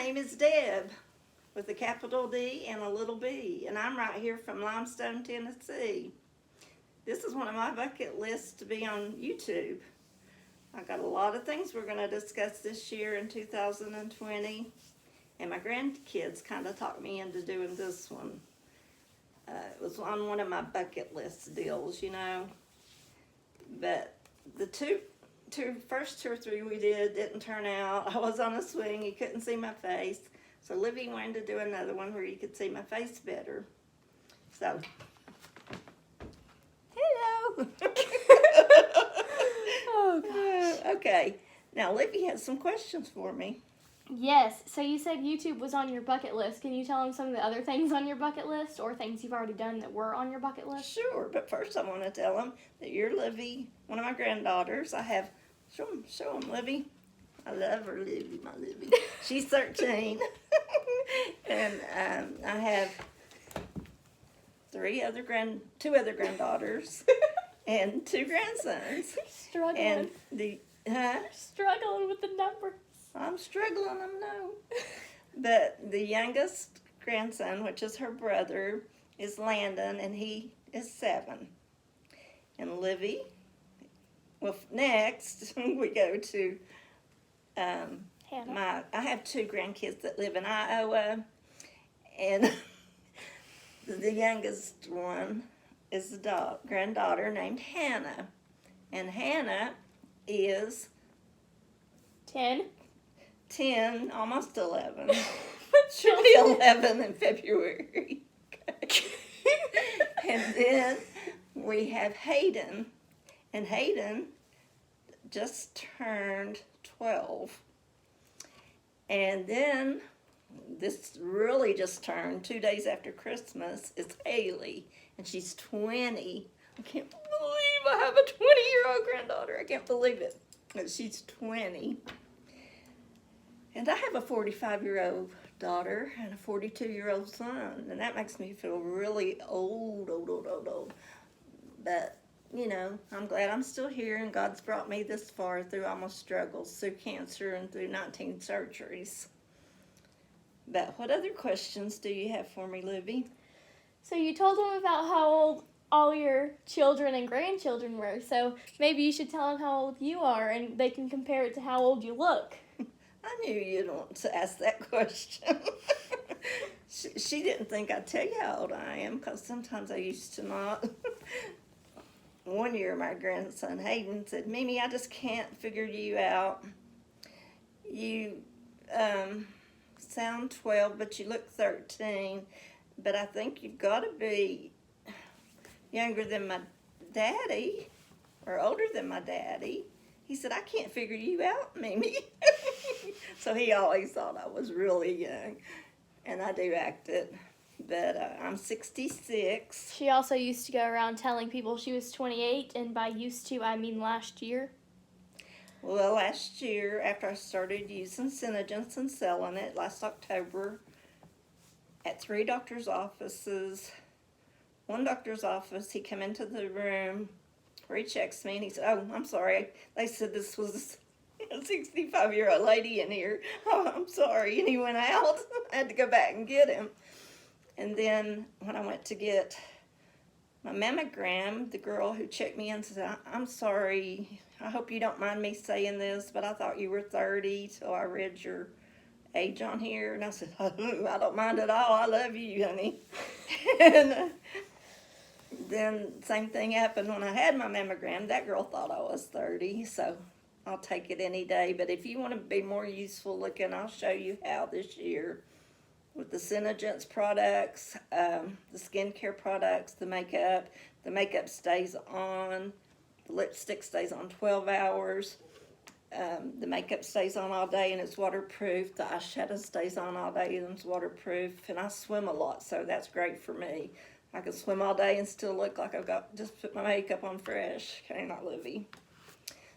name is Deb with a capital D and a little b, and I'm right here from Limestone, Tennessee. This is one of my bucket lists to be on YouTube. I've got a lot of things we're going to discuss this year in 2020, and my grandkids kind of talked me into doing this one. It was on one of my bucket list deals, you know. But the first two or three we did didn't turn out. I was on a swing, you couldn't see my face. So Livy wanted to do another one where you could see my face better. So, hello. Oh, gosh. Okay, now Livy has some questions for me. Yes, so you said YouTube was on your bucket list. Can you tell them some of the other things on your bucket list or things you've already done that were on your bucket list? Sure, but first I want to tell them that you're Livy, one of my granddaughters. I have, show them, Livy. I love her, Livy, my Livy. She's 13. And I have two other granddaughters and two grandsons. Struggling. And Struggling with the numbers. I'm struggling, I know. But the youngest grandson, which is her brother, is Landon, and he is 7. And Livy, well, next we go to Hannah. I have 2 grandkids that live in Iowa, and the youngest one is a granddaughter named Hannah. And Hannah is 10, almost 11. She'll be 11 in February. And then we have Hayden, and Hayden just turned 12. And then this really just turned 2 days after Christmas is Haley, and she's 20. I can't believe I have a 20-year-old granddaughter. I can't believe it. But she's 20. And I have a 45-year-old daughter and a 42-year-old son, and that makes me feel really old. But, you know, I'm glad I'm still here, and God's brought me this far through all my struggles, through cancer and through 19 surgeries. But what other questions do you have for me, Livy? So you told them about how old all your children and grandchildren were, so maybe you should tell them how old you are, and they can compare it to how old you look. I knew you'd want to ask that question. She didn't think I'd tell you how old I am, because sometimes I used to not. One year, my grandson Hayden said, "Mimi, I just can't figure you out. You sound 12, but you look 13. But I think you've got to be younger than my daddy, or older than my daddy." He said, "I can't figure you out, Mimi." So he always thought I was really young, and I do act it. But I'm 66. She also used to go around telling people she was 28, and by used to, I mean last year. Well, last year, after I started using Synergence and selling it last October, at 3 doctors' offices, one doctor's office, he came into the room where he checks me, and he said, "Oh, I'm sorry. They said this was a 65-year-old lady in here. Oh, I'm sorry." And he went out. I had to go back and get him. And then when I went to get my mammogram, the girl who checked me in said, "I'm sorry. I hope you don't mind me saying this, but I thought you were 30, so I read your age on here." And I said, "Oh, I don't mind at all. I love you, honey." And then same thing happened when I had my mammogram. That girl thought I was 30, so I'll take it any day. But if you want to be more useful looking, I'll show you how this year with the Synergence products, the skincare products, the makeup. The makeup stays on. The lipstick stays on 12 hours. The makeup stays on all day and it's waterproof. The eyeshadow stays on all day and it's waterproof. And I swim a lot, so that's great for me. I can swim all day and still look like I've just put my makeup on fresh. Okay, not Livy.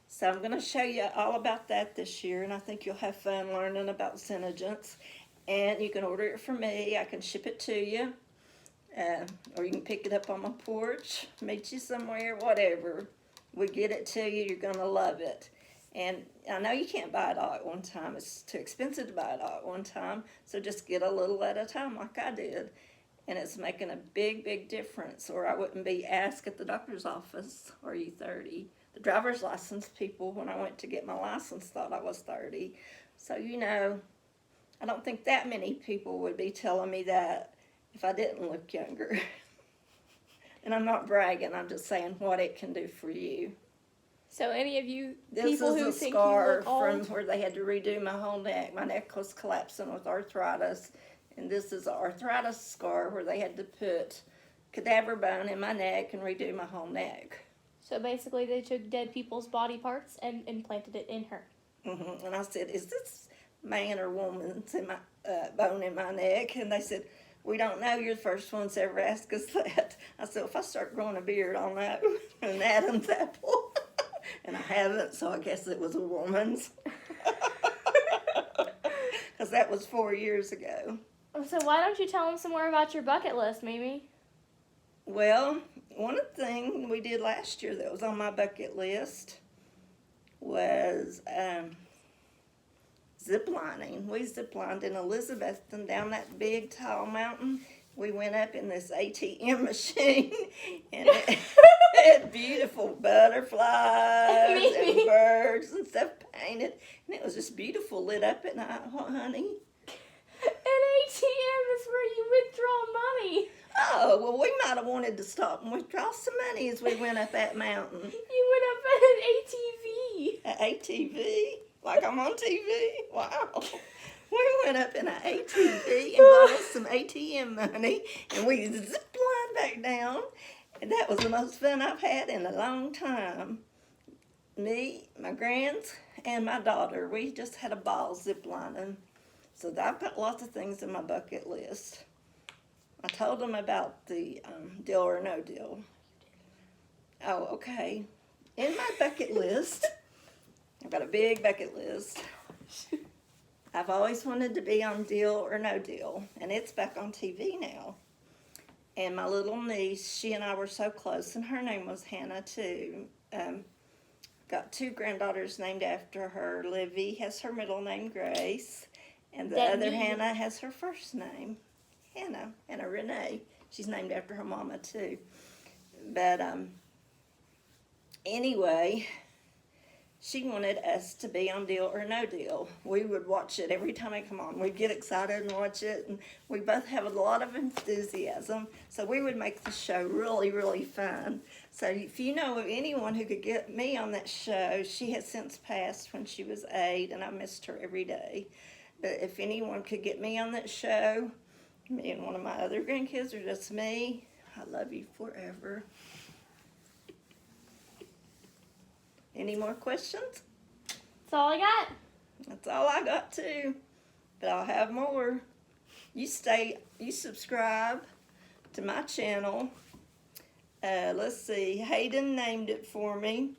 So I'm going to show you all about that this year, and I think you'll have fun learning about Synergence. And you can order it from me. I can ship it to you. Or you can pick it up on my porch, meet you somewhere, whatever. We get it to you. You're going to love it. And I know you can't buy it all at one time. It's too expensive to buy it all at one time. So just get a little at a time like I did. And it's making a big, big difference. Or I wouldn't be asked at the doctor's office, are you 30? The driver's license people, when I went to get my license, thought I was 30. So, I don't think that many people would be telling me that if I didn't look younger. And I'm not bragging, I'm just saying what it can do for you. So any of you This people is who a think scar you look from old, where they had to redo my whole neck. My neck was collapsing with arthritis. And this is an arthritis scar where they had to put cadaver bone in my neck and redo my whole neck. so basically they took dead people's body parts and implanted it in her. And I said, is this man or woman's in my bone in my neck? And they said, we don't know. You're the first ones to ever ask us that. I said, if I start growing a beard, I'll know. An Adam's apple. And I haven't, so I guess it was a woman's. Because that was 4 years ago. So why don't you tell them some more about your bucket list, Mimi? Well, one of the things we did last year that was on my bucket list was zip lining. We zip lined in Elizabethton down that big tall mountain. We went up in this ATM machine and it had beautiful butterflies and birds and stuff painted. And it was just beautiful lit up at night, honey. An ATM is where you withdraw money. Oh, well, we might have wanted to stop and withdraw some money as we went up that mountain. You went up at an ATV. An ATV? Like I'm on TV? Wow. We went up in an ATV and bought us some ATM money, and we zip lined back down, and that was the most fun I've had in a long time. Me, my grands, and my daughter, we just had a ball zip lining. So I've got lots of things in my bucket list. I told them about the deal or no deal. Oh, okay. In my bucket list, I've got a big bucket list. I've always wanted to be on Deal or No Deal, and it's back on TV now. And my little niece, she and I were so close, and her name was Hannah too. Got 2 granddaughters named after her. Livy has her middle name, Grace, and the That other me. Hannah has her first name, Hannah Renee. She's named after her mama too. But anyway, she wanted us to be on Deal or No Deal. We would watch it every time it come on. We'd get excited and watch it, and we both have a lot of enthusiasm, so we would make the show really, really fun. So if you know of anyone who could get me on that show, she has since passed when she was 8, and I missed her every day. But if anyone could get me on that show, me and one of my other grandkids, or just me, I love you forever. Any more questions? That's all I got. That's all I got too. But I'll have more. You subscribe to my channel. Let's see. Hayden named it for me.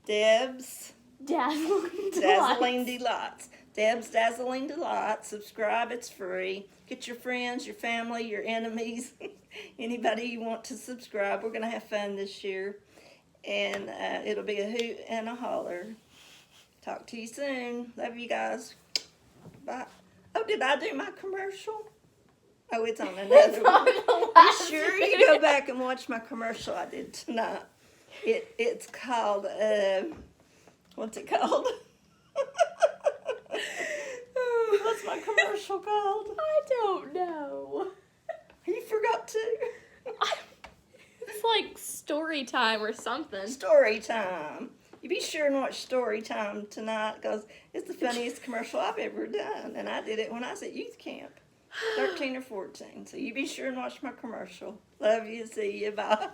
Deb's Dazzling Delights. Deb's Dazzling Delights. Subscribe, it's free. Get your friends, your family, your enemies, anybody you want to subscribe. We're going to have fun this year. And it'll be a hoot and a holler. Talk to you soon. Love you guys. Bye. Oh, did I do my commercial? Oh, it's on another one. Be sure you go back and watch my commercial I did tonight. It's called, what's it called? What's my commercial called? I don't know. You forgot to? It's like story time or something. Story time. You be sure and watch Story Time tonight, because it's the funniest commercial I've ever done. And I did it when I was at youth camp, 13 or 14. So you be sure and watch my commercial. Love you. See you. Bye.